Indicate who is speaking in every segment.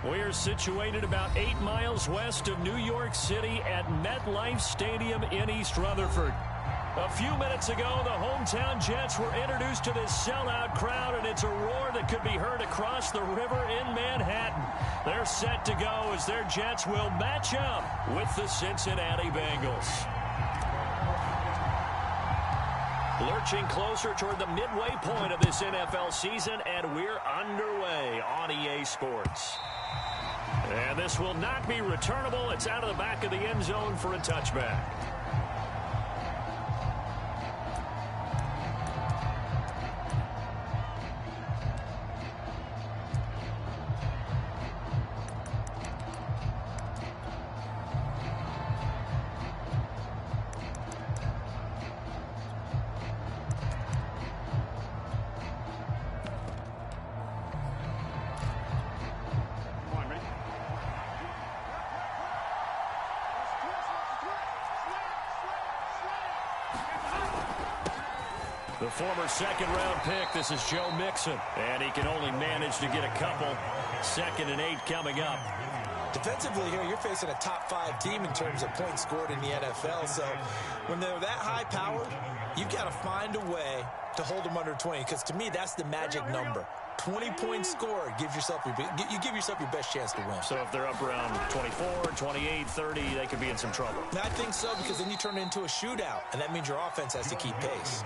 Speaker 1: We're situated about 8 miles west of New York City at MetLife Stadium in East Rutherford. A few minutes ago, the hometown Jets were introduced to this sellout crowd, and it's a roar that could be heard across the river in Manhattan. They're set to go as their Jets will match up with the Cincinnati Bengals. Lurching closer toward the midway point of this NFL season, and we're underway on EA Sports. And this will not be returnable. It's out of the back of the end zone for a touchback. The former second-round pick, this is Joe Mixon, and he can only manage to get a couple. 2nd and 8 coming up.
Speaker 2: Defensively here, you're facing a top-5 team in terms of points scored in the NFL, so when they're that high-powered, you've got to find a way to hold them under 20, because to me, that's the magic number. 20 points scored, you give yourself your best chance to win.
Speaker 1: So if they're up around 24, 28, 30, they could be in some trouble.
Speaker 2: I think so, because then you turn it into a shootout, and that means your offense has to keep pace.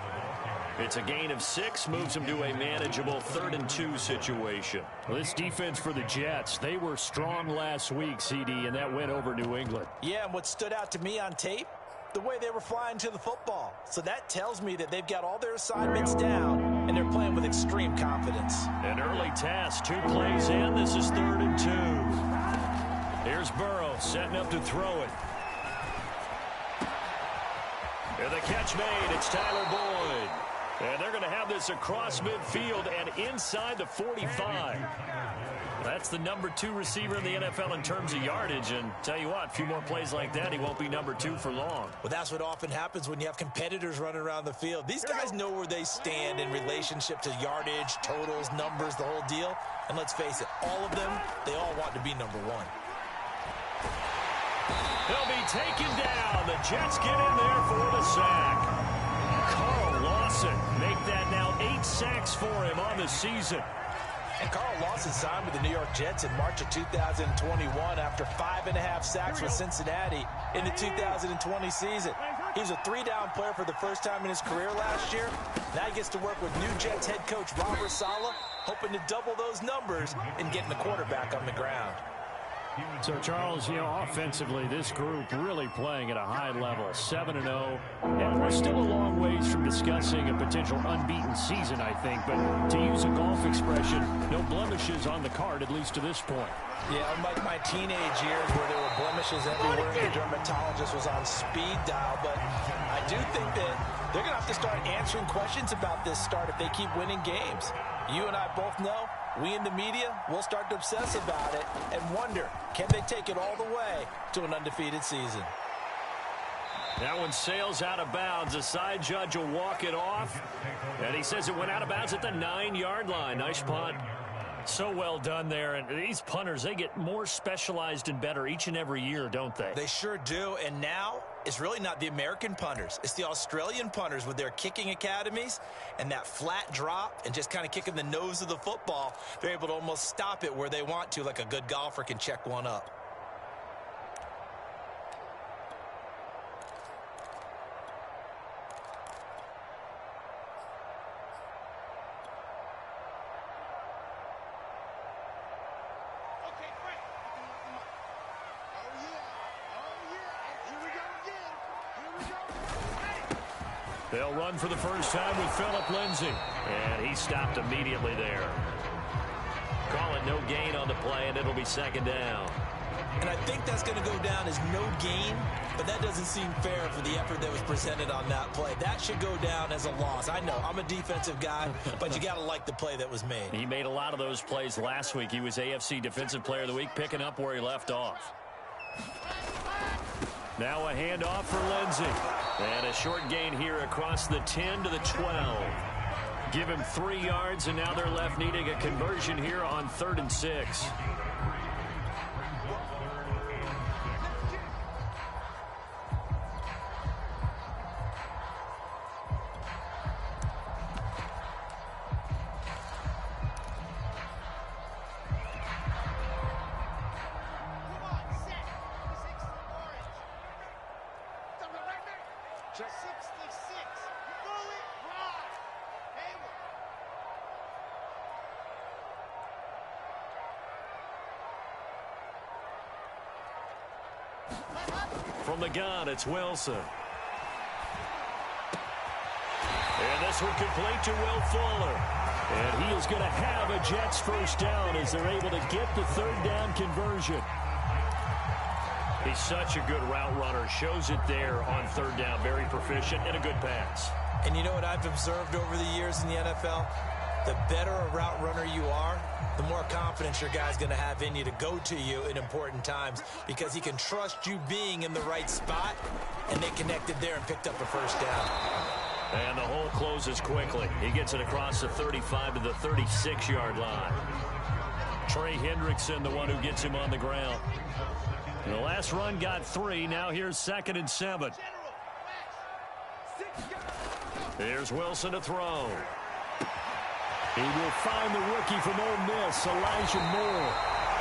Speaker 1: It's a gain of 6, moves them to a manageable 3rd and 2 situation. Well, this defense for the Jets, they were strong last week, CD, and that went over New England.
Speaker 2: Yeah, and what stood out to me on tape, the way they were flying to the football. So that tells me that they've got all their assignments down, and they're playing with extreme confidence.
Speaker 1: An early test, 2 plays in. This is 3rd and 2. Here's Burrow setting up to throw it. And the catch made. It's Tyler Boyd. And they're going to have this across midfield and inside the 45. That's the number 2 receiver in the NFL in terms of yardage. And tell you what, a few more plays like that, he won't be number 2 for long.
Speaker 2: Well, that's what often happens when you have competitors running around the field. These guys know where they stand in relationship to yardage, totals, numbers, the whole deal. And let's face it, all of them, they all want to be number 1.
Speaker 1: They'll be taken down. The Jets get in there for the sack. Carl Lawson make that now 8 sacks for him on the season.
Speaker 2: And Carl Lawson signed with the New York Jets in March of 2021 after 5.5 sacks with Cincinnati in the 2020 season. He was a 3-down player for the first time in his career last year. Now he gets to work with new Jets head coach Robert Saleh, hoping to double those numbers and getting the quarterback on the ground.
Speaker 1: So, Charles, offensively, this group really playing at a high level, 7-0. And we're still a long ways from discussing a potential unbeaten season, I think. But to use a golf expression, no blemishes on the card, at least to this point.
Speaker 2: Yeah, unlike my teenage years where there were blemishes everywhere and the dermatologist was on speed dial. But I do think that they're going to have to start answering questions about this start if they keep winning games. You and I both know, we in the media will start to obsess about it and wonder, can they take it all the way to an undefeated season?
Speaker 1: That one sails out of bounds. The side judge will walk it off. And he says it went out of bounds at the 9-yard line. Nice punt. So well done there. And these punters, they get more specialized and better each and every year, don't they?
Speaker 2: They sure do. And now it's really not the American punters. It's the Australian punters with their kicking academies and that flat drop and just kind of kicking the nose of the football. They're able to almost stop it where they want to, like a good golfer can check one up.
Speaker 1: They'll run for the first time with Phillip Lindsay. And he stopped immediately there. Call it no gain on the play, and it'll be 2nd down.
Speaker 2: And I think that's going to go down as no gain, but that doesn't seem fair for the effort that was presented on that play. That should go down as a loss. I know, I'm a defensive guy, but you got to like the play that was made.
Speaker 1: He made a lot of those plays last week. He was AFC Defensive Player of the Week, picking up where he left off. Now a handoff for Lindsay. And a short gain here across the 10 to the 12. Give him 3 yards, and now they're left needing a conversion here on 3rd and 6. From the gun, it's Wilson. And this one complete to Will Fuller. And he is going to have a Jets first down as they're able to get the third down conversion. He's such a good route runner. Shows it there on third down. Very proficient and a good pass.
Speaker 2: And you know what I've observed over the years in the NFL? The better a route runner you are, the more confidence your guy's going to have in you to go to you in important times because he can trust you being in the right spot, and they connected there and picked up a first down.
Speaker 1: And the hole closes quickly. He gets it across the 35 to the 36-yard line. Trey Hendrickson, the one who gets him on the ground. And the last run got 3. Now here's 2nd and 7. Here's Wilson to throw. He will find the rookie from Ole Miss, Elijah Moore.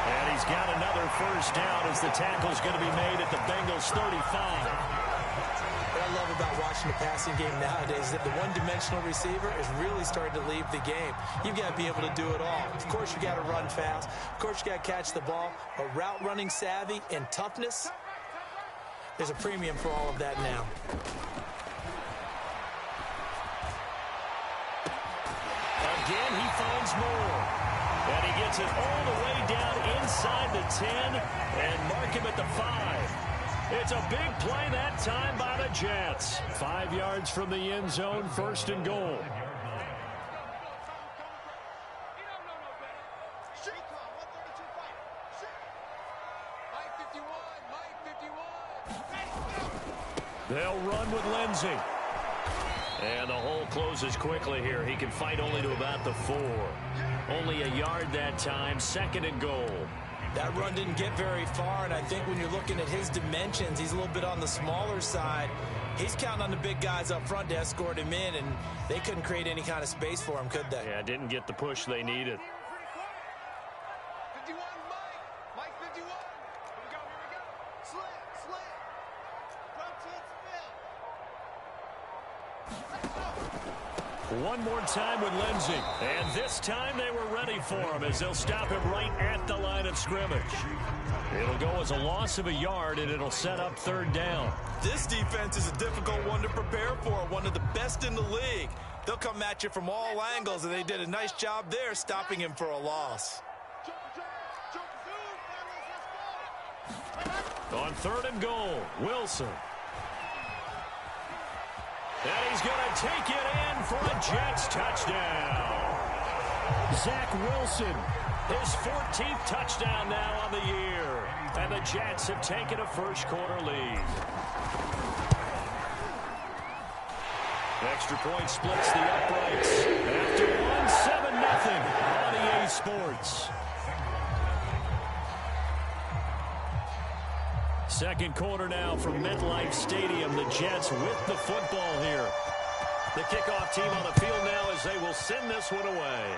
Speaker 1: And he's got another first down as the tackle's going to be made at the Bengals 35.
Speaker 2: What I love about watching the passing game nowadays is that the one-dimensional receiver is really starting to leave the game. You've got to be able to do it all. Of course, you got to run fast. Of course, you got to catch the ball. But route running savvy and toughness, there's a premium for all of that now.
Speaker 1: Again, he finds Moore. And he gets it all the way down inside the 10 and mark him at the 5. It's a big play that time by the Jets. 5 yards from the end zone, 1st and goal. They'll run with Lindsey. And the hole closes quickly here. He can fight only to about the 4. Only a yard that time, 2nd and goal.
Speaker 2: That run didn't get very far, and I think when you're looking at his dimensions, he's a little bit on the smaller side. He's counting on the big guys up front to escort him in, and they couldn't create any kind of space for him, could they?
Speaker 1: Yeah, didn't get the push they needed.
Speaker 3: 51, Mike 51. Here we go. Slit. Front 10 spin.
Speaker 1: One more time with Lindsey. And this time they were ready for him as they'll stop him right at the line of scrimmage. It'll go as a loss of a yard, and it'll set up 3rd down.
Speaker 2: This defense is a difficult one to prepare for, one of the best in the league. They'll come at you from all angles, and they did a nice job there stopping him for a loss.
Speaker 1: On 3rd and goal, Wilson. And he's going to take it in for a Jets touchdown. Zach Wilson, his 14th touchdown now on the year. And the Jets have taken a first-quarter lead. Extra point splits the uprights. After 1-7-0 on EA Sports. Second quarter now from MetLife Stadium. The Jets with the football here. The kickoff team on the field now as they will send this one away.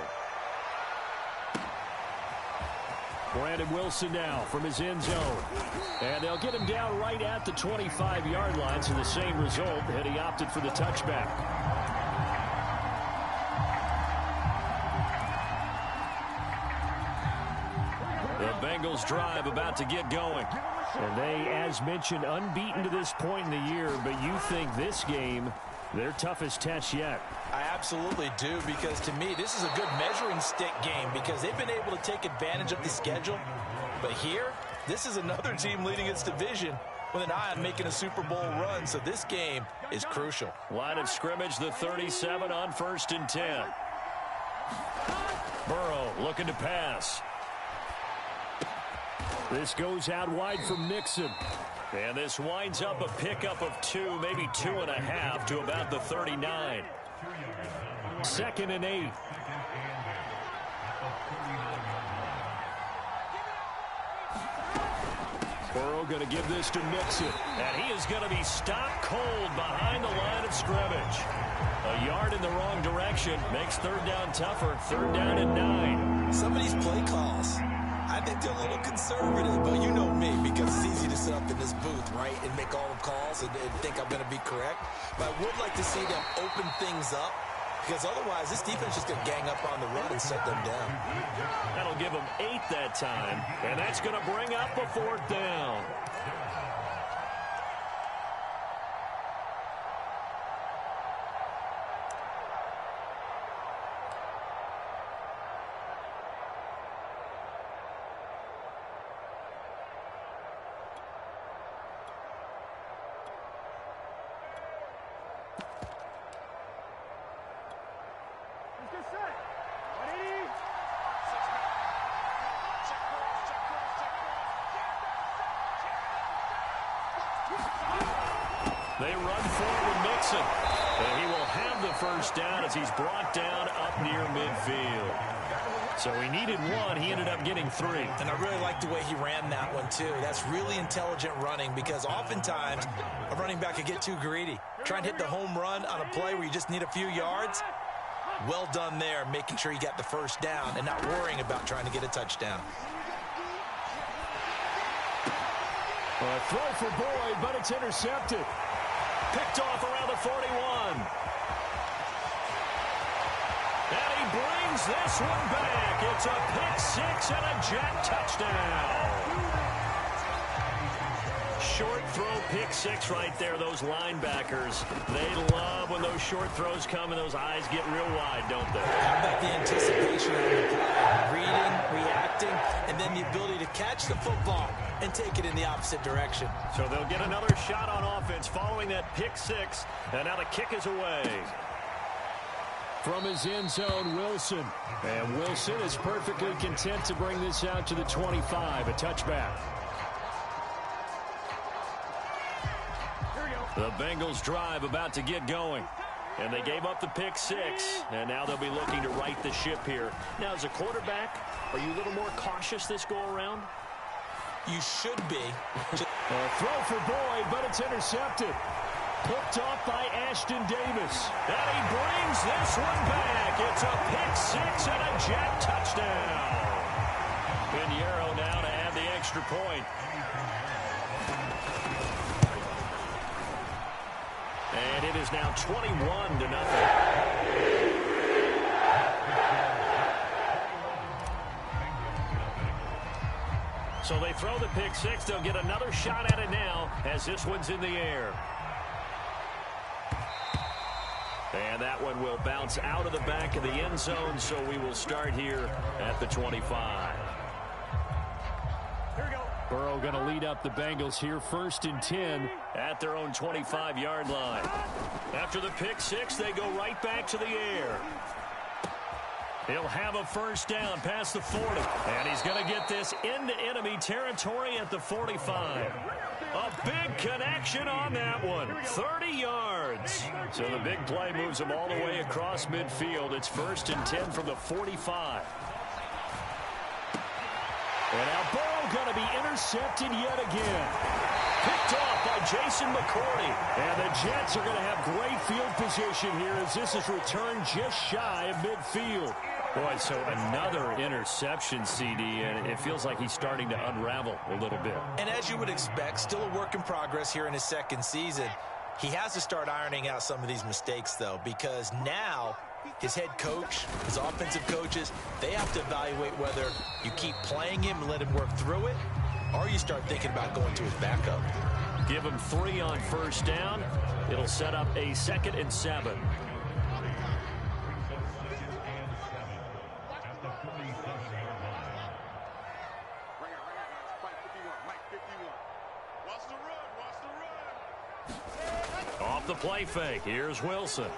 Speaker 1: Brandon Wilson now from his end zone. And they'll get him down right at the 25-yard line, so the same result, and he opted for the touchback. The Bengals drive about to get going. And they, as mentioned, unbeaten to this point in the year, but you think this game, their toughest test yet.
Speaker 2: I absolutely do, because to me, this is a good measuring stick game because they've been able to take advantage of the schedule. But here, this is another team leading its division with an eye on making a Super Bowl run, so this game is crucial.
Speaker 1: Line of scrimmage, the 37 on 1st and 10. Burrow looking to pass. This goes out wide from Nixon. And this winds up a pickup of 2, maybe 2.5 to about the 39. 2nd and 8. Burrow going to give this to Nixon. And he is going to be stopped cold behind the line of scrimmage. A yard in the wrong direction makes 3rd down tougher. 3rd down and 9.
Speaker 2: Some of these play calls, I think they're a little conservative, but you know me, because it's easy to set up the this booth, right, and make all the calls and think I'm going to be correct. But I would like to see them open things up, because otherwise this defense is going to gang up on the run and shut them down.
Speaker 1: That'll give them 8 that time, and that's going to bring up a 4th down. They run forward with Mixon, and he will have the first down as he's brought down up near midfield. So he needed 1. He ended up getting 3.
Speaker 2: And I really like the way he ran that one, too. That's really intelligent running, because oftentimes a running back could get too greedy. Try and hit the home run on a play where you just need a few yards. Well done there, making sure you got the first down and not worrying about trying to get a touchdown.
Speaker 1: A throw for Boyd, but it's intercepted. Picked off around the 41. And he brings this one back. It's a pick 6 and a Jet touchdown. Short throw, pick 6 right there. Those linebackers, they love when those short throws come and those eyes get real wide, don't they?
Speaker 2: How about the anticipation on the play? Reading, reacting, and then the ability to catch the football and take it in the opposite direction.
Speaker 1: So they'll get another shot on offense following that pick 6, and now the kick is away. From his end zone, Wilson. And Wilson is perfectly content to bring this out to the 25, a touchback. The Bengals drive about to get going. And they gave up the pick 6, and now they'll be looking to right the ship here. Now, as a quarterback, are you a little more cautious this go-around?
Speaker 2: You should be.
Speaker 1: A throw for Boyd, but it's intercepted. Picked off by Ashton Davis. And he brings this one back. It's a pick 6 and a Jet touchdown. Pinheiro now to add the extra point. And it is now 21-0. So they throw the pick 6. They'll get another shot at it now as this one's in the air. And that one will bounce out of the back of the end zone, so we will start here at the 25. Here we go. Burrow going to lead up the Bengals here, 1st and 10 at their own 25-yard line. After the pick 6, they go right back to the air. He'll have a first down past the 40. And he's going to get this into enemy territory at the 45. A big connection on that one. 30 yards. So the big play moves him all the way across midfield. It's 1st and 10 from the 45. And now Burrow going to be intercepted yet again. Picked off by Jason McCourty. And the Jets are going to have great field position here as this is returned just shy of midfield. Boy, so another interception, CD, and it feels like he's starting to unravel a little bit.
Speaker 2: And as you would expect, still a work in progress here in his 2nd season. He has to start ironing out some of these mistakes, though, because now his head coach, his offensive coaches, they have to evaluate whether you keep playing him and let him work through it, or you start thinking about going to his backup.
Speaker 1: Give him 3 on first down. It'll set up a 2nd and 7. Off the play fake. Here's Wilson.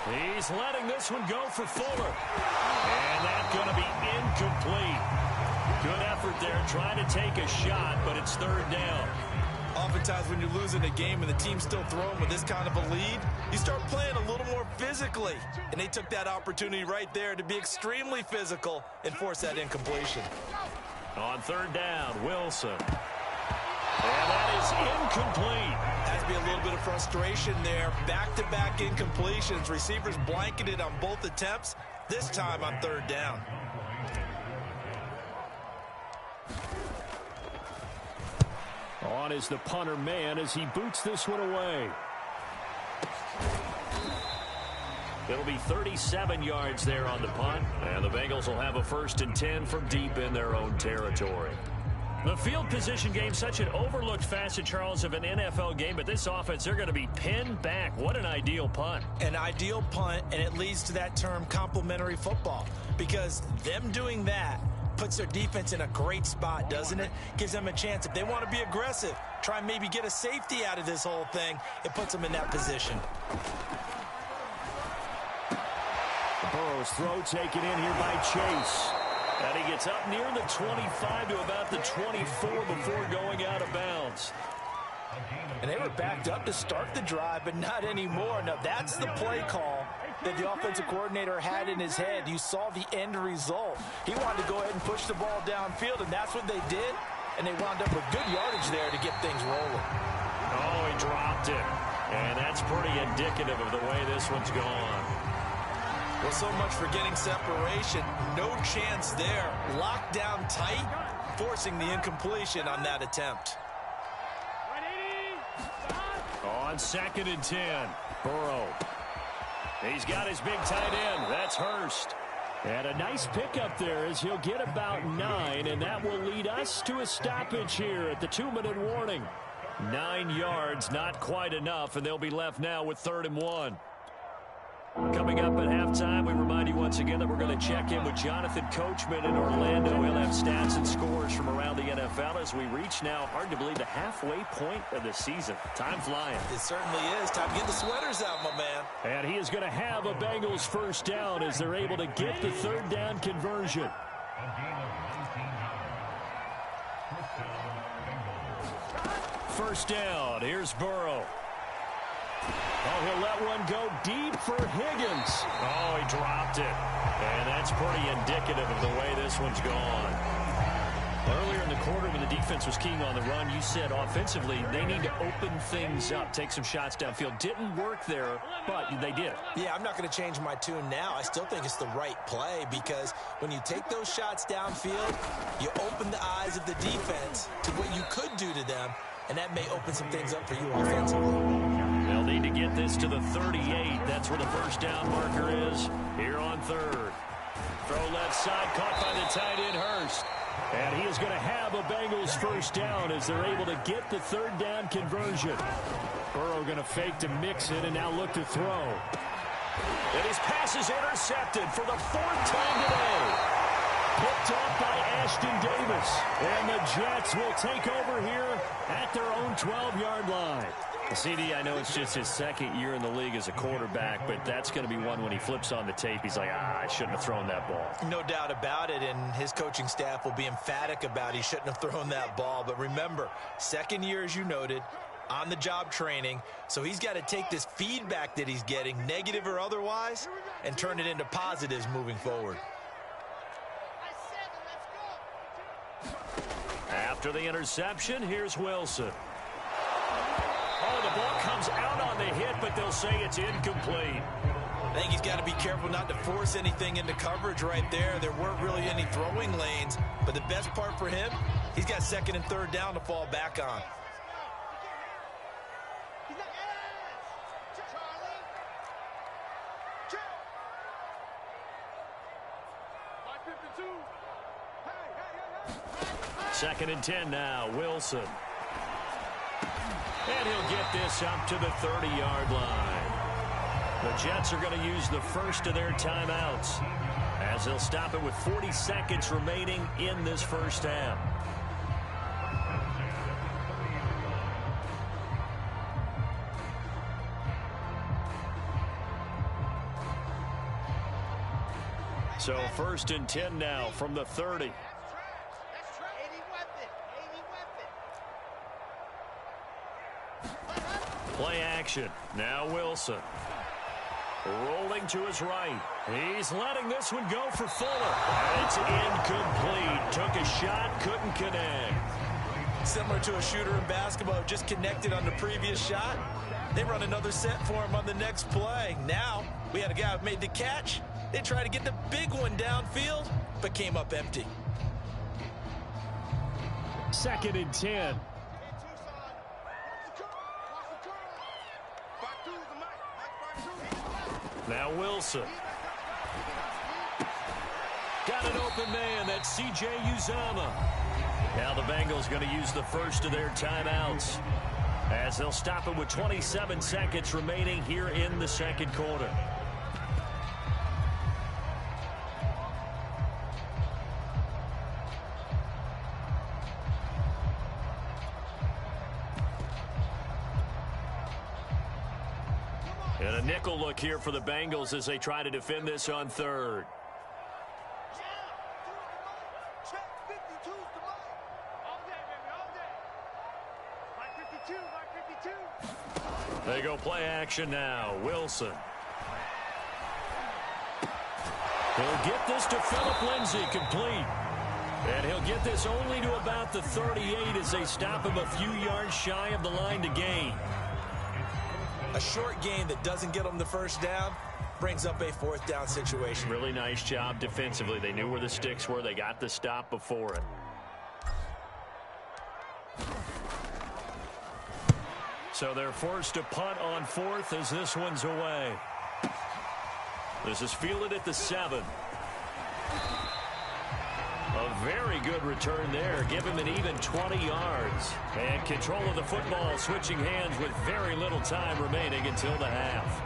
Speaker 1: He's letting this one go for Fuller. And that's going to be incomplete. Good effort there trying to take a shot, but it's 3rd down.
Speaker 2: Oftentimes when you're losing a game and the team's still throwing with this kind of a lead, you start playing a little more physically. And they took that opportunity right there to be extremely physical and force that incompletion.
Speaker 1: On 3rd down, Wilson. And that is incomplete.
Speaker 2: Has to be a little bit of frustration there. Back-to-back incompletions. Receivers blanketed on both attempts, this time on 3rd down.
Speaker 1: On on is the punter man as he boots this one away. It'll be 37 yards there on the punt, and the Bengals will have a 1st and 10 from deep in their own territory. The field position game, such an overlooked facet, Charles, of an NFL game, but this offense, they're going to be pinned back. What an ideal punt.
Speaker 2: An ideal punt, and it leads to that term complementary football, because them doing that puts their defense in a great spot, doesn't it? Gives them a chance. If they want to be aggressive, try and maybe get a safety out of this whole thing, it puts them in that position.
Speaker 1: Burrow's throw taken in here by Chase. And he gets up near the 25 to about the 24 before going out of bounds.
Speaker 2: And they were backed up to start the drive, but not anymore. Now, that's the play call that the offensive coordinator had in his head. You saw the end result. He wanted to go ahead and push the ball downfield, and that's what they did. And they wound up with good yardage there to get things rolling.
Speaker 1: Oh, he dropped it. And that's pretty indicative of the way this one's gone.
Speaker 2: Well, so much for getting separation. No chance there. Locked down tight, forcing the incompletion on that attempt.
Speaker 1: On 2nd and 10, Burrow. He's got his big tight end. That's Hurst. And a nice pickup there as he'll get about 9, and that will lead us to a stoppage here at the 2-minute warning. 9 yards, not quite enough, and they'll be left now with 3rd and 1. Coming up at halftime, we remind you once again that we're going to check in with Jonathan Coachman in Orlando. He'll have stats and scores from around the NFL as we reach now, hard to believe, the halfway point of the season. Time flying.
Speaker 2: It certainly is. Time to get the sweaters out, my man.
Speaker 1: And he is going to have a Bengals 1st down as they're able to get the 3rd down conversion. First down. Here's Burrow. Oh, he'll let one go deep for Higgins. Oh, he dropped it. And that's pretty indicative of the way this one's gone. Earlier in the quarter when the defense was keying on the run, you said offensively they need to open things up, take some shots downfield. Didn't work there, but they did.
Speaker 2: Yeah, I'm not going to change my tune now. I still think it's the right play because when you take those shots downfield, you open the eyes of the defense to what you could do to them, and that may open some things up for you offensively.
Speaker 1: They'll need to get this to the 38. That's where the 1st down marker is here on 3rd. Throw left side, caught by the tight end Hurst. And he is going to have a Bengals 1st down as they're able to get the 3rd down conversion. Burrow going to fake to mix it and now look to throw. And his pass is intercepted for the 4th time today. Picked off by Ashton Davis. And the Jets will take over here at their own 12-yard line. CD, I know it's just his 2nd year in the league as a quarterback, but that's going to be one when he flips on the tape. He's like, I shouldn't have thrown that ball.
Speaker 2: No doubt about it, and his coaching staff will be emphatic about he shouldn't have thrown that ball. But remember, 2nd year, as you noted, on-the-job training, so he's got to take this feedback that he's getting, negative or otherwise, and turn it into positives moving forward.
Speaker 1: After the interception, here's Wilson. Oh, the ball comes out on the hit, but they'll say it's incomplete.
Speaker 2: I think he's got to be careful not to force anything into coverage right there. There weren't really any throwing lanes, but the best part for him, he's got 2nd and 3rd down to fall back on.
Speaker 1: Second and 10 now, Wilson. And he'll get this up to the 30-yard line. The Jets are going to use the first of their timeouts as they'll stop it with 40 seconds remaining in this 1st half. So 1st and 10 now from the 30. Play action. Now Wilson. Rolling to his right. He's letting this one go for Fuller. And it's incomplete. Took a shot, couldn't connect.
Speaker 2: Similar to a shooter in basketball, just connected on the previous shot. They run another set for him on the next play. Now, we had a guy who made the catch. They tried to get the big one downfield, but came up empty.
Speaker 1: 2nd and 10. Now Wilson. Got an open man. That's C.J. Uzomah. Now the Bengals going to use the first of their timeouts, as they'll stop it with 27 seconds remaining here in the second quarter. And a nickel look here for the Bengals as they try to defend this on third. They go play action now. Wilson. He'll get this to Phillip Lindsay, complete. And he'll get this only to about the 38 as they stop him a few yards shy of the line to gain.
Speaker 2: A short gain that doesn't get them the first down brings up a fourth down situation.
Speaker 1: Really nice job defensively. They knew where the sticks were. They got the stop before it. So they're forced to punt on fourth as this one's away. This is fielded at the 7. A very good return there. Give him an even 20 yards. And control of the football, switching hands with very little time remaining until the half.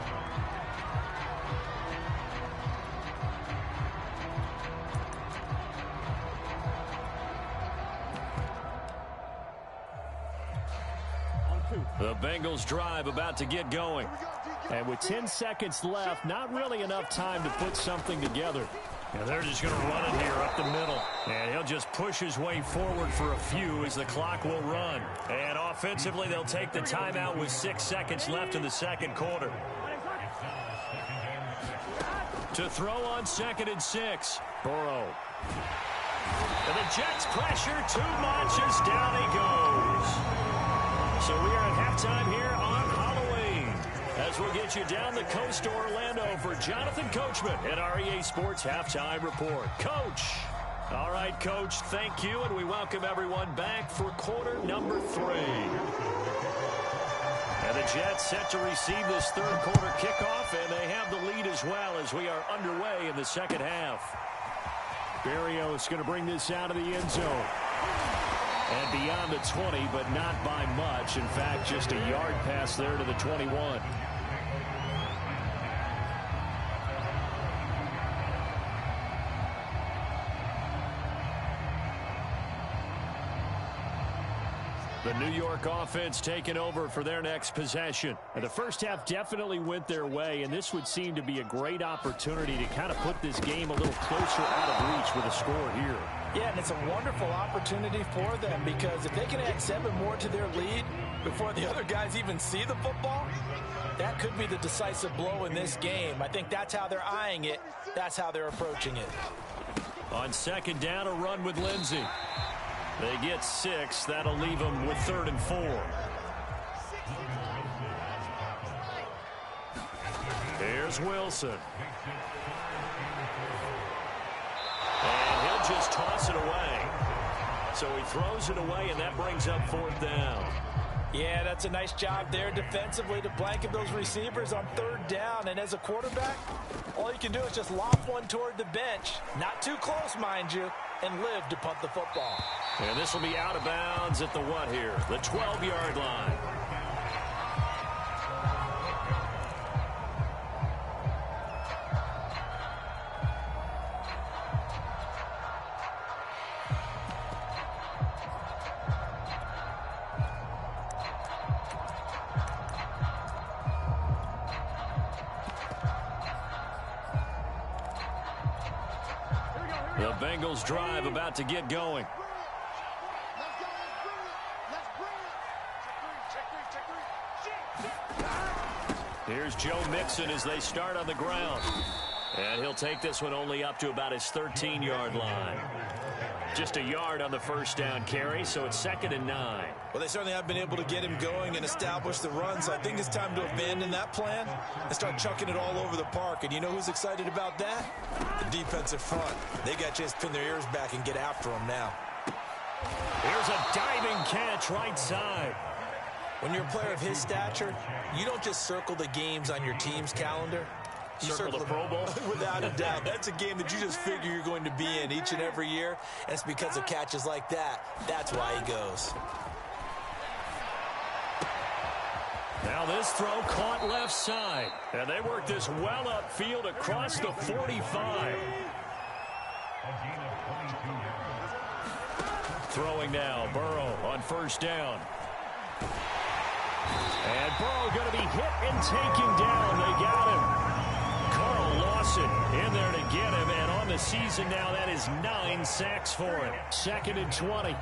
Speaker 1: The Bengals drive about to get going. And with 10 seconds left, not really enough time to put something together. And they're just going to run it here up the middle. And he'll just push his way forward for a few as the clock will run. And offensively, they'll take the timeout with 6 seconds left in the second quarter. To throw on 2nd and 6. Burrow. And the Jets pressure too much as down he goes. So we are at halftime here on Halloween, as we'll get you down the coast to Orlando for Jonathan Coachman at REA Sports Halftime Report. Coach. All right, Coach, thank you, and we welcome everyone back for quarter number 3. And the Jets set to receive this third quarter kickoff, and they have the lead as well as we are underway in the second half. Berrios going to bring this out of the end zone. And beyond the 20, but not by much. In fact, just a yard pass there to the 21. The New York offense taking over for their next possession. And the first half definitely went their way, and this would seem to be a great opportunity to kind of put this game a little closer out of reach with a score here.
Speaker 2: Yeah, and it's a wonderful opportunity for them, because if they can add 7 more to their lead before the other guys even see the football, that could be the decisive blow in this game. I think that's how they're eyeing it. That's how they're approaching it.
Speaker 1: On 2nd down, a run with Lindsay. They get 6. That'll leave them with 3rd and 4. Here's Wilson. And he'll just toss it away. So he throws it away, and that brings up 4th down.
Speaker 2: Yeah, that's a nice job there defensively to blanket those receivers on 3rd down. And as a quarterback, all you can do is just lob one toward the bench. Not too close, mind you, and live to punt the football.
Speaker 1: And this will be out of bounds at the what here? The 12-yard line. The Bengals drive about to get going. Here's Joe Mixon as they start on the ground. And he'll take this one only up to about his 13-yard line. Just a yard on the first down carry, so it's 2nd and 9.
Speaker 2: Well, they certainly have been able to get him going and establish the run, so I think it's time to abandon that plan and start chucking it all over the park. And you know who's excited about that? The defensive front. They got to just pin their ears back and get after him now.
Speaker 1: Here's a diving catch right side.
Speaker 2: When you're a player of his stature, you don't just circle the games on your team's calendar.
Speaker 1: Circle the Pro Bowl.
Speaker 2: Without a doubt. That's a game that you just figure you're going to be in each and every year. And it's because of catches like that. That's why he goes.
Speaker 1: Now this throw caught left side. And they work this well upfield across the 45. Throwing now, Burrow on first down. And Burrow going to be hit and taken down. They got him. Carl Lawson in there to get him. And on the season now, that is 9 sacks for him. 2nd and 20.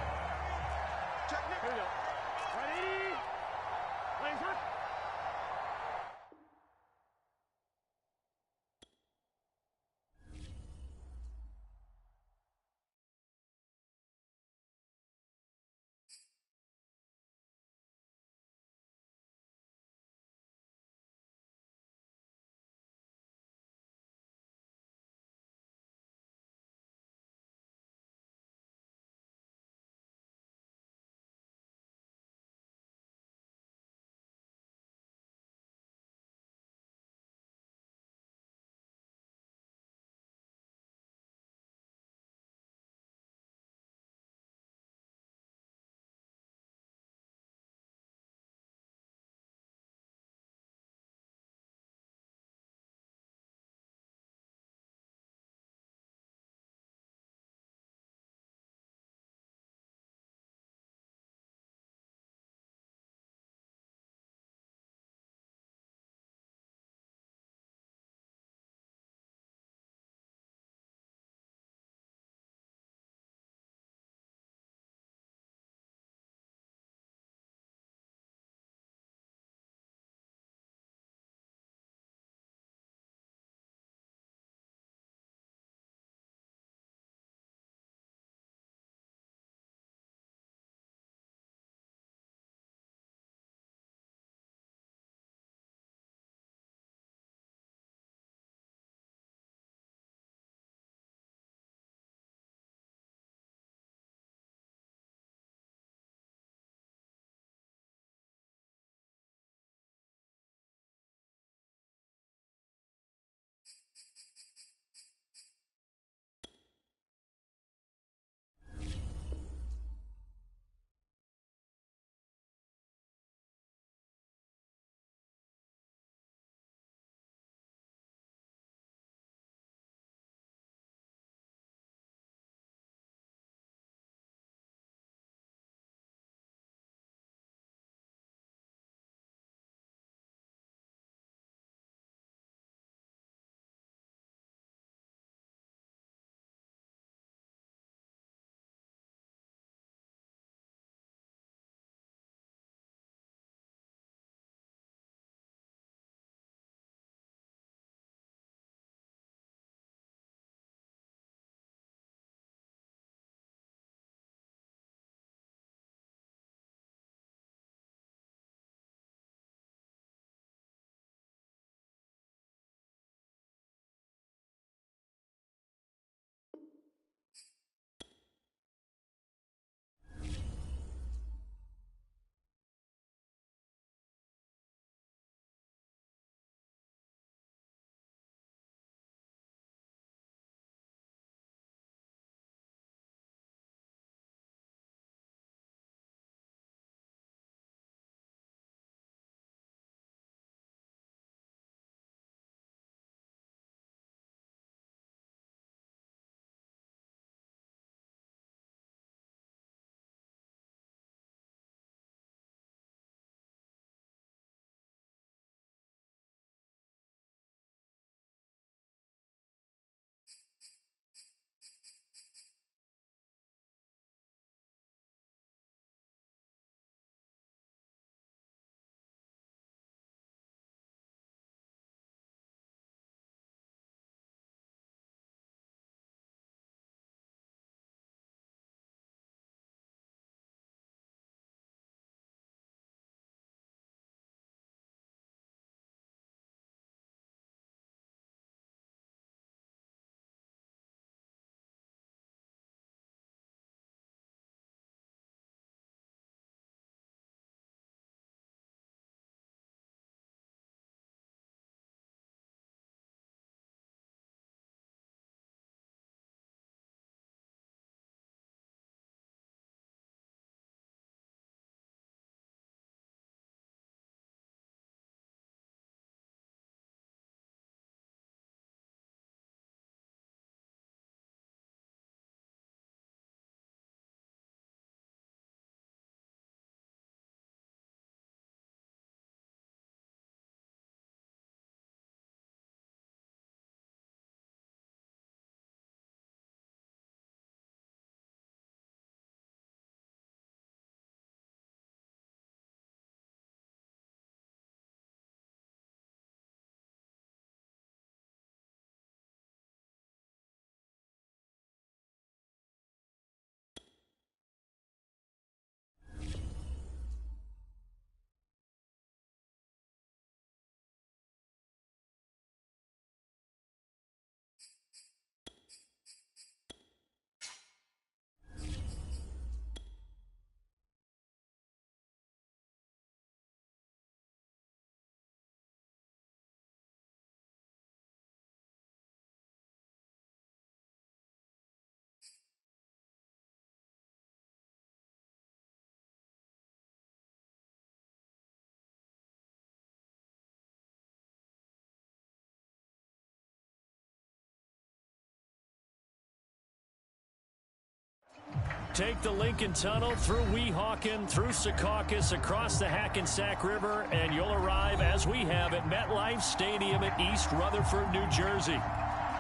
Speaker 1: Take the Lincoln Tunnel through Weehawken, through Secaucus, across the Hackensack River, and you'll arrive, as we have, at MetLife Stadium at East Rutherford, New Jersey.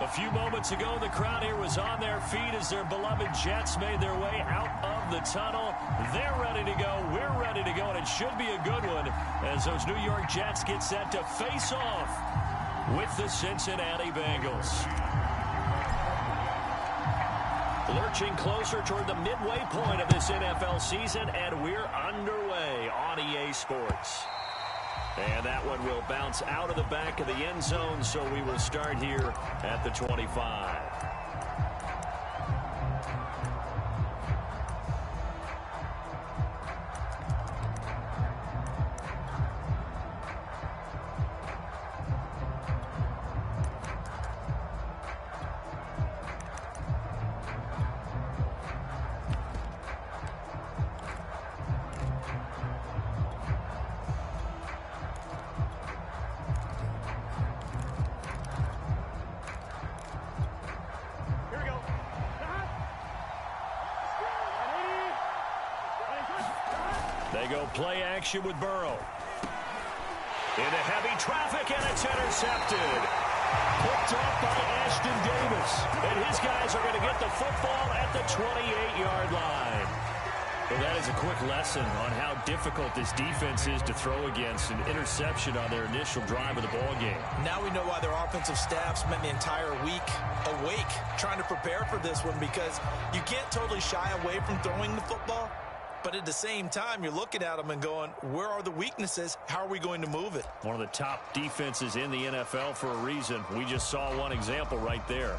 Speaker 1: A few moments ago, the crowd here was on their feet as their beloved Jets made their way out of the tunnel. They're ready to go. We're ready to go, and it should be a good one as those New York Jets get set to face off with the Cincinnati Bengals. Lurching closer toward the midway point of this NFL season, and we're underway on EA Sports. And that one will bounce out of the back of the end zone, so we will start here at the 25. They go play action with Burrow. Into heavy traffic, and it's intercepted. Picked off by Ashton Davis. And his guys are going to get the football at the 28-yard line. Well, that is a quick lesson on how difficult this defense is to throw against. An interception on their initial drive of the ball game.
Speaker 2: Now we know why their offensive staff spent the entire week awake trying to prepare for this one, because you can't totally shy away from throwing the football. But at the same time, you're looking at them and going, where are the weaknesses? How are we going to move it?
Speaker 1: One of the top defenses in the NFL for a reason. We just saw one example right there.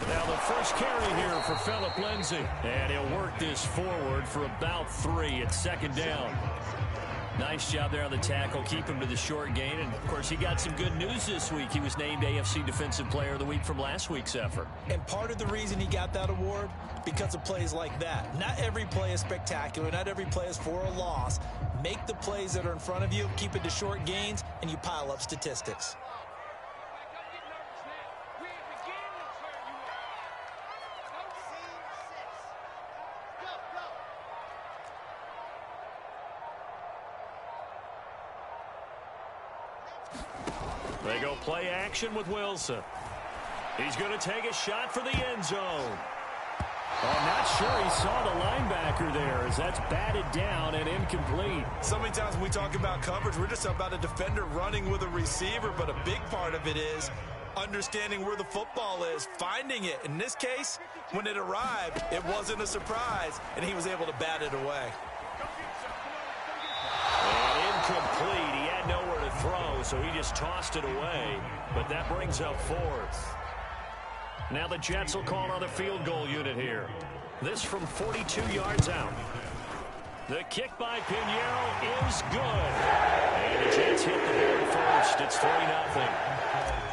Speaker 1: Now the first carry here for Phillip Lindsay. And he'll work this forward for about 3. It's second down. Nice job there on the tackle. Keep him to the short gain. And, of course, he got some good news this week. He was named AFC Defensive Player of the Week from last week's effort.
Speaker 2: And part of the reason he got that award, because of plays like that. Not every play is spectacular. Not every play is for a loss. Make the plays that are in front of you, keep it to short gains, and you pile up statistics.
Speaker 1: They go play action with Wilson. He's going to take a shot for the end zone. I'm not sure he saw the linebacker there, as that's batted down and incomplete.
Speaker 2: So many times when we talk about coverage, we're just about a defender running with a receiver, but a big part of it is understanding where the football is, finding it. In this case, when it arrived, it wasn't a surprise, and he was able to bat it away.
Speaker 1: And incomplete. He had nowhere to throw, so he just tossed it away. But that brings up 4th. Now the Jets will call on the field goal unit here. This from 42 yards out. The kick by Pinheiro is good. And the Jets hit the board first. It's 3-0.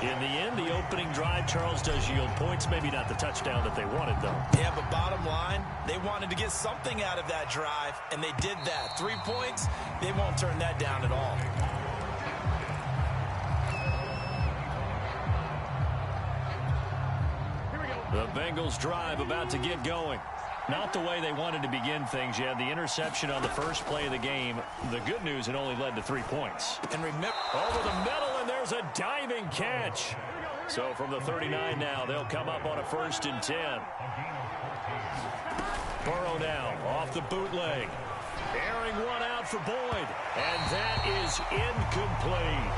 Speaker 1: In the end, the opening drive, Charles, does yield points. Maybe not the touchdown that they wanted, though.
Speaker 2: Yeah, but bottom line, they wanted to get something out of that drive, and they did that. 3 points, they won't turn that down at all.
Speaker 1: The Bengals drive about to get going. Not the way they wanted to begin things. You had the interception on the first play of the game. The good news, it only led to 3 points.
Speaker 2: And remember,
Speaker 1: over the middle, and there's a diving catch. So from the 39 now, they'll come up on a 1st and 10. Burrow now off the bootleg. Airing one out for Boyd. And that is incomplete.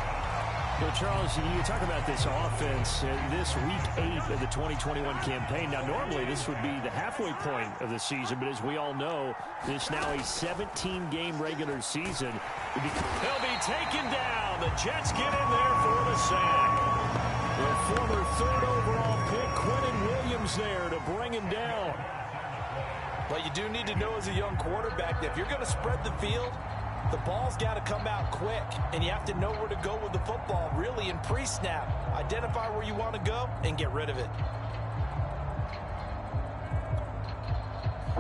Speaker 1: Well, Charles, you talk about this offense, this week 8 of the 2021 campaign. Now, normally this would be the halfway point of the season, but as we all know, this now a 17-game regular season. He'll be taken down. The Jets get in there for the sack. The former 3rd overall pick, Quinnen Williams, there to bring him down.
Speaker 2: Well, you do need to know as a young quarterback that if you're going to spread the field, the ball's got to come out quick, and you have to know where to go with the football, really, in pre-snap. Identify where you want to go and get rid of it.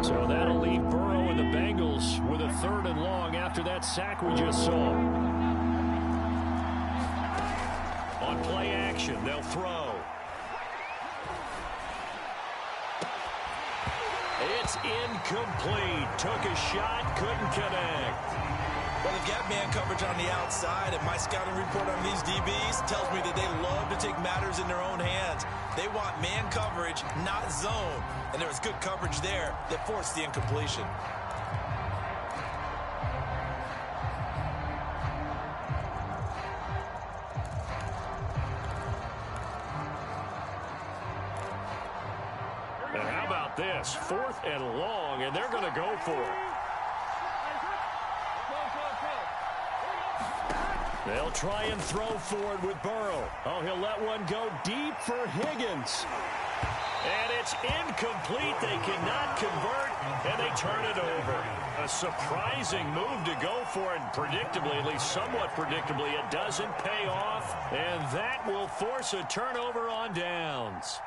Speaker 1: So that'll leave Burrow and the Bengals with a 3rd and long after that sack we just saw. On play action, they'll throw. It's incomplete. Took a shot, couldn't connect.
Speaker 2: Well, they've got man coverage on the outside, and my scouting report on these DBs tells me that they love to take matters in their own hands. They want man coverage, not zone. And there was good coverage there that forced the incompletion.
Speaker 1: And how about this? 4th and long, and they're going to go for it. They'll try and throw forward with Burrow. Oh, he'll let one go deep for Higgins. And it's incomplete. They cannot convert, and they turn it over. A surprising move to go for it. Predictably, at least somewhat predictably, it doesn't pay off. And that will force a turnover on downs.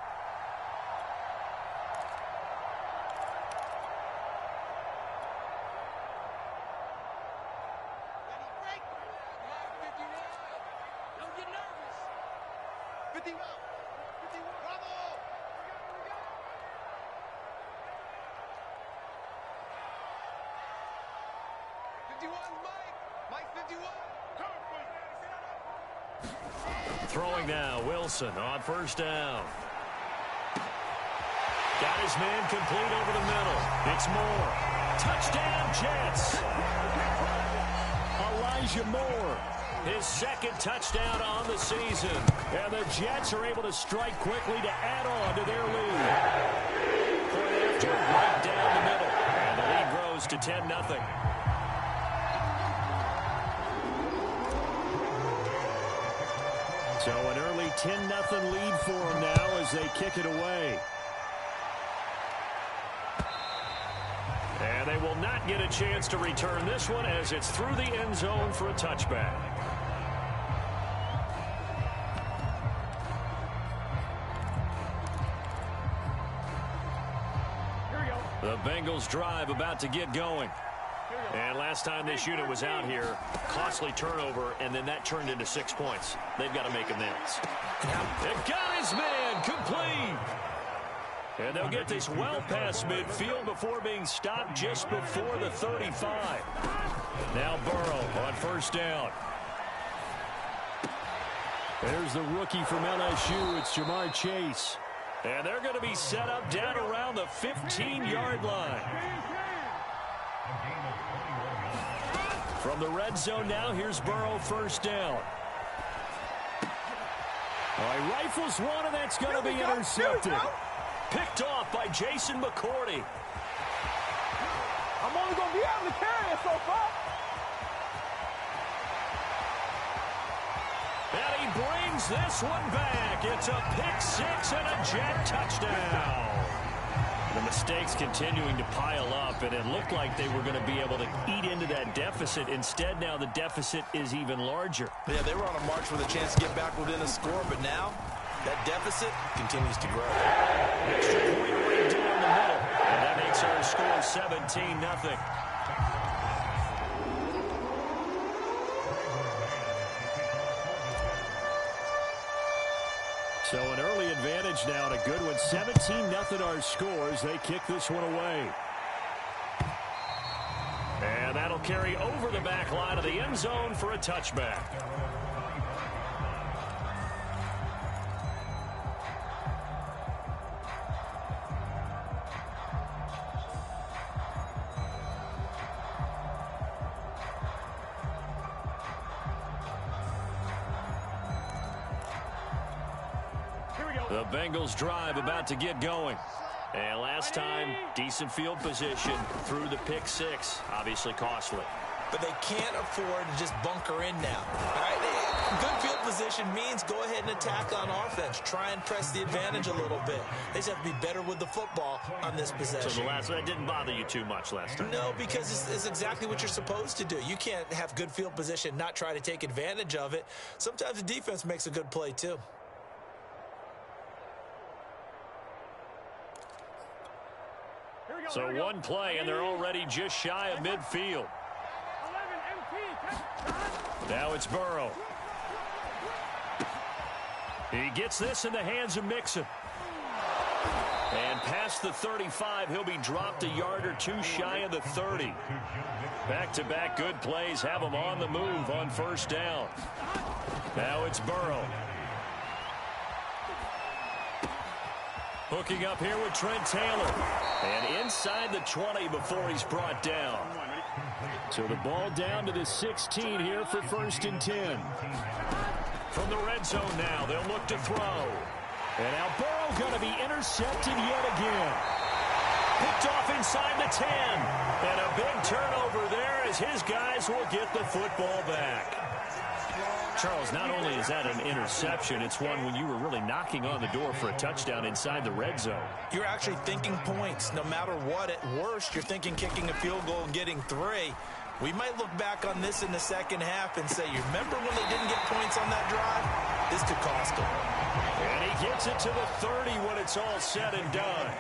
Speaker 1: Throwing now, Wilson on 1st down. Got his man complete over the middle. It's Moore. Touchdown, Jets. Elijah Moore, his 2nd touchdown on the season. And the Jets are able to strike quickly to add on to their lead. Point after, right down the middle. And the lead grows to 10-0. So an early 10-0 lead for them now as they kick it away. And they will not get a chance to return this one as it's through the end zone for a touchback. The Bengals drive about to get going. And last time this unit was out here, costly turnover, and then that turned into 6 points. They've got to make amends. They've got his man complete. And they'll get this well past midfield before being stopped just before the 35. Now Burrow on 1st down. There's the rookie from LSU. It's Jamar Chase. And they're going to be set up down around the 15-yard line. From the red zone now, here's Burrow 1st down. All right, rifles one, and that's going to be intercepted. Picked off by Jason McCourty.
Speaker 3: I'm only going to be able to carry it so far.
Speaker 1: And he brings this one back. It's a pick-6 and a Jet touchdown. The mistakes continuing to pile up, and it looked like they were going to be able to eat into that deficit. Instead, now the deficit is even larger.
Speaker 2: Yeah, they were on a march with a chance to get back within a score, but now that deficit continues to grow.
Speaker 1: Extra point right down the middle, and that makes our score 17-0. So an early advantage now, and a good one. 17-0 our scores. They kick this one away. And that'll carry over the back line of the end zone for a touchback. The Bengals drive about to get going. And last time, decent field position through the pick-6. Obviously costly.
Speaker 2: But they can't afford to just bunker in now. All right? Good field position means go ahead and attack on offense. Try and press the advantage a little bit. They just have to be better with the football on this possession.
Speaker 1: So that didn't bother you too much last time?
Speaker 2: No, because it's exactly what you're supposed to do. You can't have good field position, not try to take advantage of it. Sometimes the defense makes a good play, too.
Speaker 1: So one play, and they're already just shy of midfield. Now it's Burrow. He gets this in the hands of Mixon. And past the 35, he'll be dropped a yard or two shy of the 30. Back-to-back good plays have him on the move on first down. Now it's Burrow. Hooking up here with Trent Taylor. And inside the 20 before he's brought down. So the ball down to the 16 here for 1st and 10. From the red zone now, they'll look to throw. And now Burrow going to be intercepted yet again. Picked off inside the 10. And a big turnover there as his guys will get the football back. Charles, not only is that an interception, it's one when you were really knocking on the door for a touchdown inside the red zone. You're actually thinking points. No matter what, at worst, you're thinking kicking a field goal and getting 3. We might look back on this in the second half and say, you remember when they didn't get points on that drive? This could cost them. And he gets it to the 30 when it's all said and done.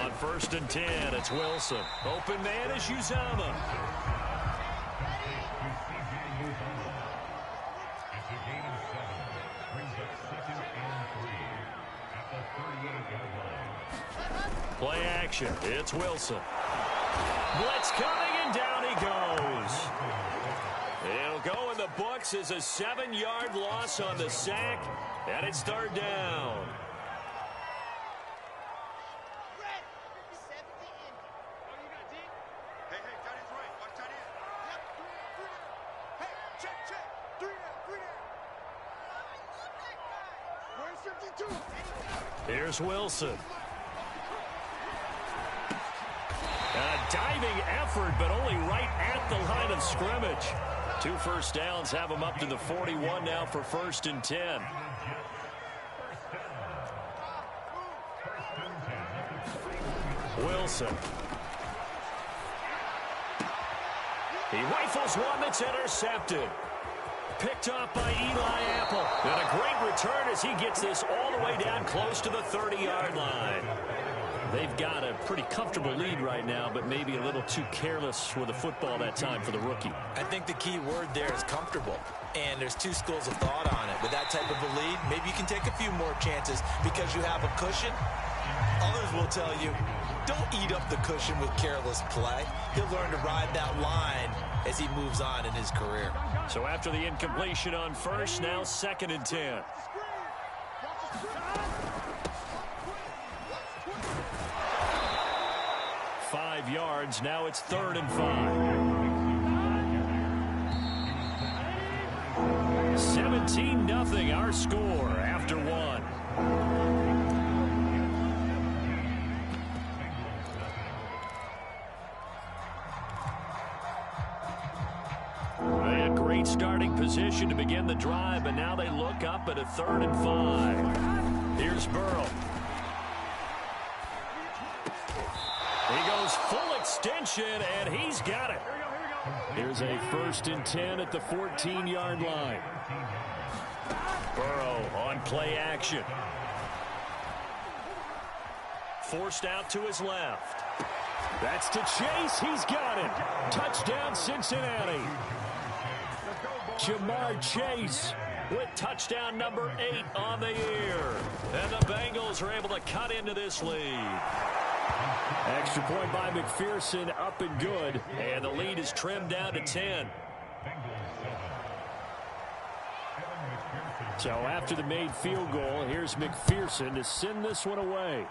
Speaker 1: On 1st and 10, it's Wilson. Open man is Uzama. Play action. It's Wilson. Blitz coming, and down he goes. It'll go in the books as a 7-yard loss on the sack, and it's 3rd down. Here's Wilson. A diving effort, but only right at the line of scrimmage. 2 first downs have him up to the 41 now for 1st and 10. Wilson. He rifles one that's intercepted. Picked off by Eli Apple. And a great return as he gets this all the way down close to the 30-yard line. They've got a pretty comfortable lead right now, but maybe a little too careless with the football that time for the rookie. I think the key word there is comfortable. And there's 2 schools of thought on it. With that type of a lead, maybe you can take a few more chances because you have a cushion. Others will tell you, don't eat up the cushion with careless play. He'll learn to ride that line as he moves on in his career. So after the incompletion on first, now 2nd and 10. 5 yards, now it's 3rd and 5. 17-0 our score after 1. They had great starting position to begin the drive, but now they look up at a 3rd and 5. Here's Burrow. He goes full extension, and he's got it. Here's a 1st and 10 at the 14-yard line. Burrow on play action. Forced out to his left. That's to Chase. He's got it. Touchdown, Cincinnati. Jamar Chase with touchdown number 8 on the year. And the Bengals are able to cut into this lead. Extra point by McPherson, up and good. And the lead is trimmed down to 10. So after the made field goal, here's McPherson to send this one away.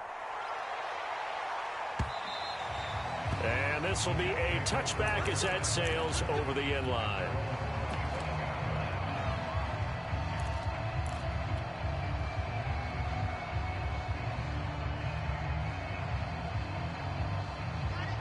Speaker 1: And this will be a touchback as that sails over the end line.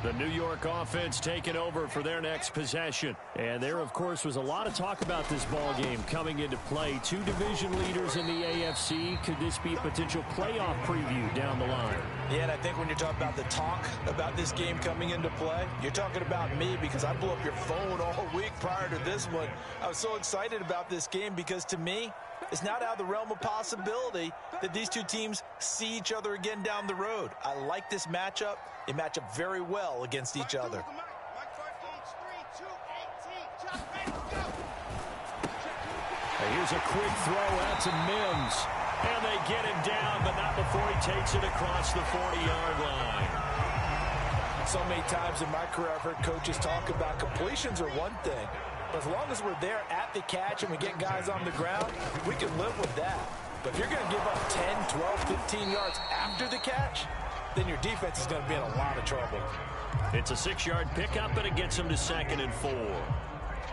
Speaker 1: The New York offense taking over for their next possession. And there, of course, was a lot of talk about this ball game coming into play. Two division leaders in the AFC. Could this be a potential playoff preview down the line?
Speaker 2: Yeah, and I think when you're talking about the talk about this game coming into play, you're talking about me because I blew up your phone all week prior to this one. I was so excited about this game because, to me, it's not out of the realm of possibility that these two teams see each other again down the road. I like this matchup. They match up very well against each other.
Speaker 1: Here's a quick throw out to Mims. And they get him down, but not before he takes it across the 40-yard line.
Speaker 2: So many times in my career, I've heard coaches talk about completions are one thing. But as long as we're there at the catch and we get guys on the ground, we can live with that. But if you're going to give up 10, 12, 15 yards after the catch, then your defense is going to be in a lot of trouble.
Speaker 1: It's a 6-yard pickup, and it gets them to 2nd and 4.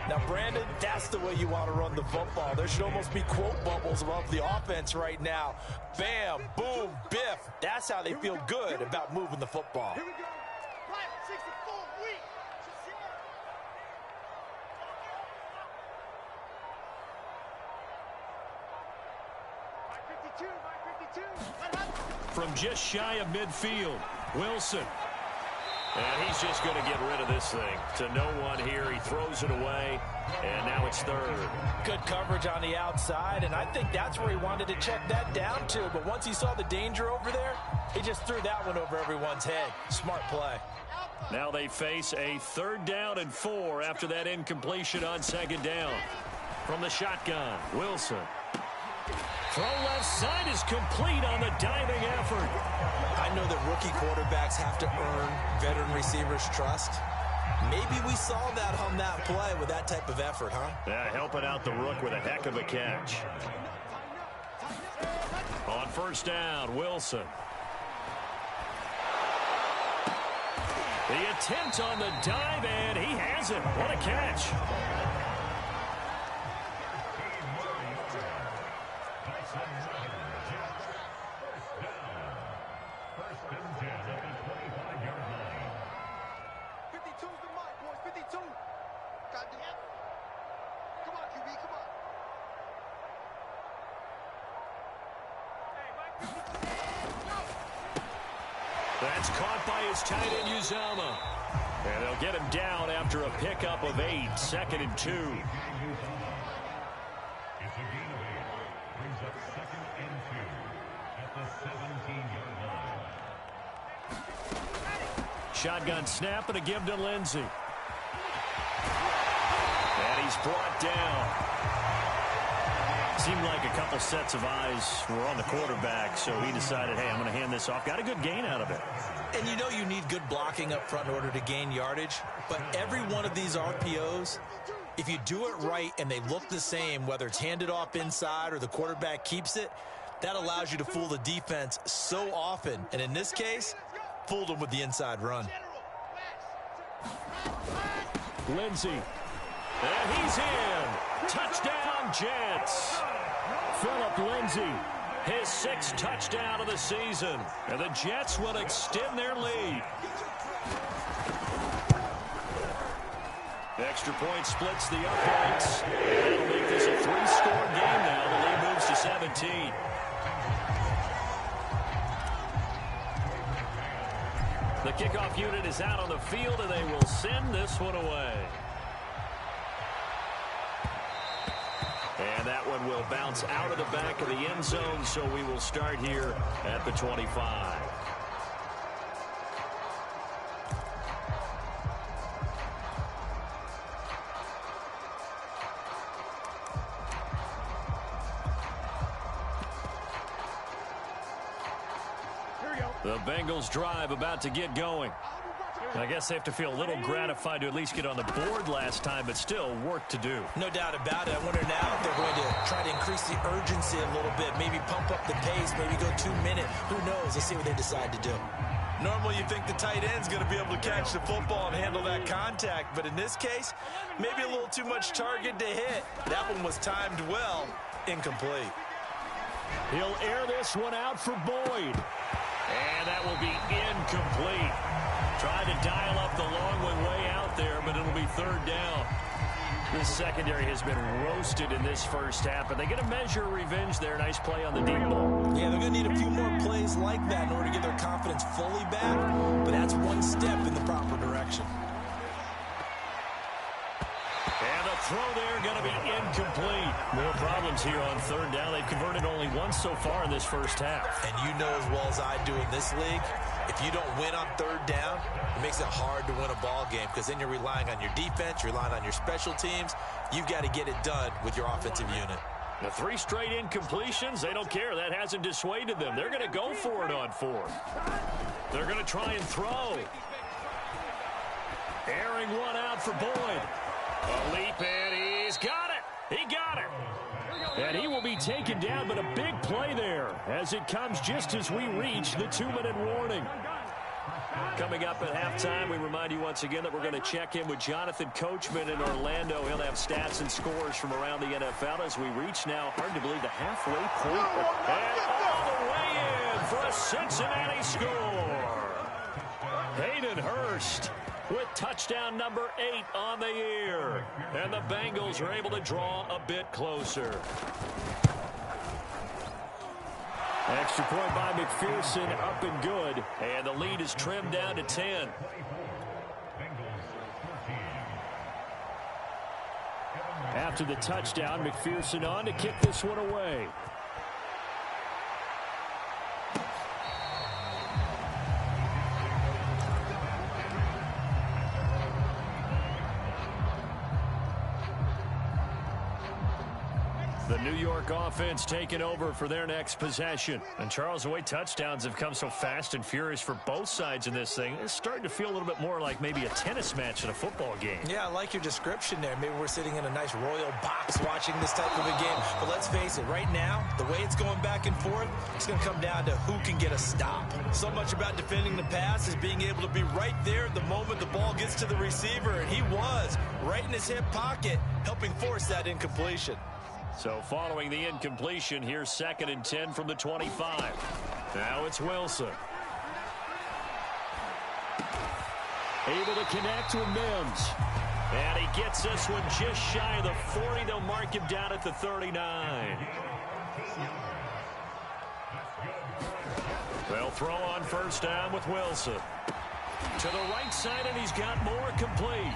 Speaker 2: Now, Brandon, that's the way you want to run the football. There should almost be quote bubbles above the offense right now. Bam, boom, biff. That's how they feel good about moving the football.
Speaker 3: Here we go. 64 week.
Speaker 1: From just shy of midfield, Wilson. And he's just going to get rid of this thing. To no one here. He throws it away, and now it's 3rd.
Speaker 2: Good coverage on the outside, and I think that's where he wanted to check that down to. But once he saw the danger over there, he just threw that one over everyone's head. Smart play.
Speaker 1: Now they face a 3rd down and 4 after that incompletion on 2nd down. From the shotgun, Wilson. Throw left side is complete on the diving effort.
Speaker 2: I know that rookie quarterbacks have to earn veteran receivers' trust. Maybe we saw that on that play with that type of effort, huh?
Speaker 1: Yeah, helping out the rook with a heck of a catch. On 1st down, Wilson. The attempt on the dive, and he has it. What a catch. That's caught by his tight end, Uzama. And they'll get him down after a pickup of 8, 2nd and 2. Shotgun snap and a give to Lindsey. And he's brought down. Seemed like a couple sets of eyes were on the quarterback, so he decided, hey, I'm going to hand this off. Got a good gain out of it.
Speaker 2: And you know you need good blocking up front in order to gain yardage, but every one of these RPOs, if you do it right and they look the same, whether it's handed off inside or the quarterback keeps it, that allows you to fool the defense so often. And in this case, fooled them with the inside run.
Speaker 1: Lindsey. And he's in. Touchdown, Jets. Phillip Lindsey, his 6th touchdown of the season. And the Jets will extend their lead. The extra point splits the uprights. And it'll make this a 3-score game now. The lead moves to 17. The kickoff unit is out on the field, and they will send this one away. And that one will bounce out of the back of the end zone, so we will start here at the 25. The Bengals drive about to get going. I guess they have to feel a little gratified to at least get on the board last time, but still work to do.
Speaker 2: No doubt about it. I wonder now if they're going to try to increase the urgency a little bit, maybe pump up the pace, maybe go 2-minute. Who knows? Let's see what they decide to do. Normally you think the tight end's going to be able to catch the football and handle that contact, but in this case, maybe a little too much target to hit. That one was timed well, incomplete.
Speaker 1: He'll air this one out for Boyd. And that will be incomplete. Trying to dial up It'll be third down. This secondary has been roasted in this first half, but they get a measure of revenge there. Nice play on the deep ball.
Speaker 2: Yeah, they're going to need a few more plays like that in order to get their confidence fully back, but that's one step in the proper direction.
Speaker 1: And the throw there going to be incomplete. More problems here on third down. They've converted only once so far in this first half.
Speaker 2: And you know as well as I do in this league, if you don't win on third down, it makes it hard to win a ball game because then you're relying on your defense, you're relying on your special teams. You've got to get it done with your offensive unit.
Speaker 1: The 3 straight incompletions, they don't care. That hasn't dissuaded them. They're going to go for it on fourth. They're going to try and throw. Airing one out for Boyd. A leap, and he's got it. He got it. And he will be taken down, but a big play there as it comes just as we reach the 2-minute warning. Coming up at halftime, we remind you once again that we're going to check in with Jonathan Coachman in Orlando. He'll have stats and scores from around the NFL as we reach now, hard to believe, the halfway point. And all the way in for a Cincinnati score. Hayden Hurst with touchdown number 8 on the year. And the Bengals are able to draw a bit closer. Extra point by McPherson, up and good. And the lead is trimmed down to 10. After the touchdown, McPherson on to kick this one away. The New York offense taking over for their next possession. And Charles, the way touchdowns have come so fast and furious for both sides in this thing, it's starting to feel a little bit more like maybe a tennis match in a football game.
Speaker 2: Yeah, I like your description there. Maybe we're sitting in a nice royal box watching this type of a game. But let's face it, right now, the way it's going back and forth, it's going to come down to who can get a stop. So much about defending the pass is being able to be right there at the moment the ball gets to the receiver. And he was right in his hip pocket, helping force that incompletion.
Speaker 1: So following the incompletion, here's 2nd and 10 from the 25. Now it's Wilson. Able to connect with Mims. And he gets this one just shy of the 40. They'll mark him down at the 39. They'll throw on first down with Wilson. To the right side, and he's got more complete.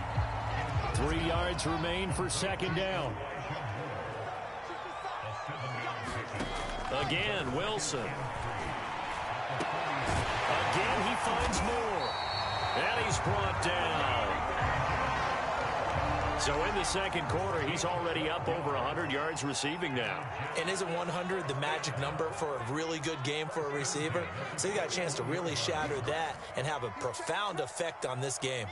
Speaker 1: 3 yards remain for 2nd down. Again, Wilson. Again, he finds more. And he's brought down. So in the 2nd quarter, he's already up over 100 yards receiving now.
Speaker 2: And isn't 100 the magic number for a really good game for a receiver? So you got a chance to really shatter that and have a profound effect on this game.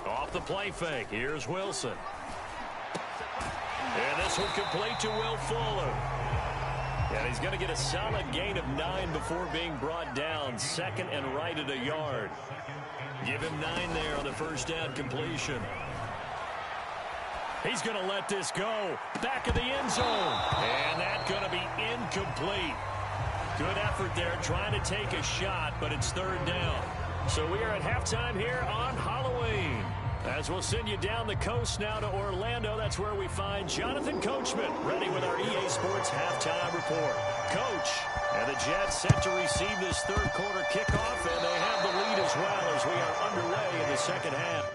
Speaker 1: Off the play fake, here's Wilson. And this one complete to Will Fuller. And he's going to get a solid gain of 9 before being brought down. 2nd and right at a yard. Give him 9 there on the first down completion. He's going to let this go. Back of the end zone. And that's going to be incomplete. Good effort there trying to take a shot, but it's 3rd down. So we are at halftime here on Halloween. As we'll send you down the coast now to Orlando, that's where we find Jonathan Coachman ready with our EA Sports halftime report. Coach, and the Jets set to receive this 3rd quarter kickoff, and they have the lead as well as we are underway in the 2nd half.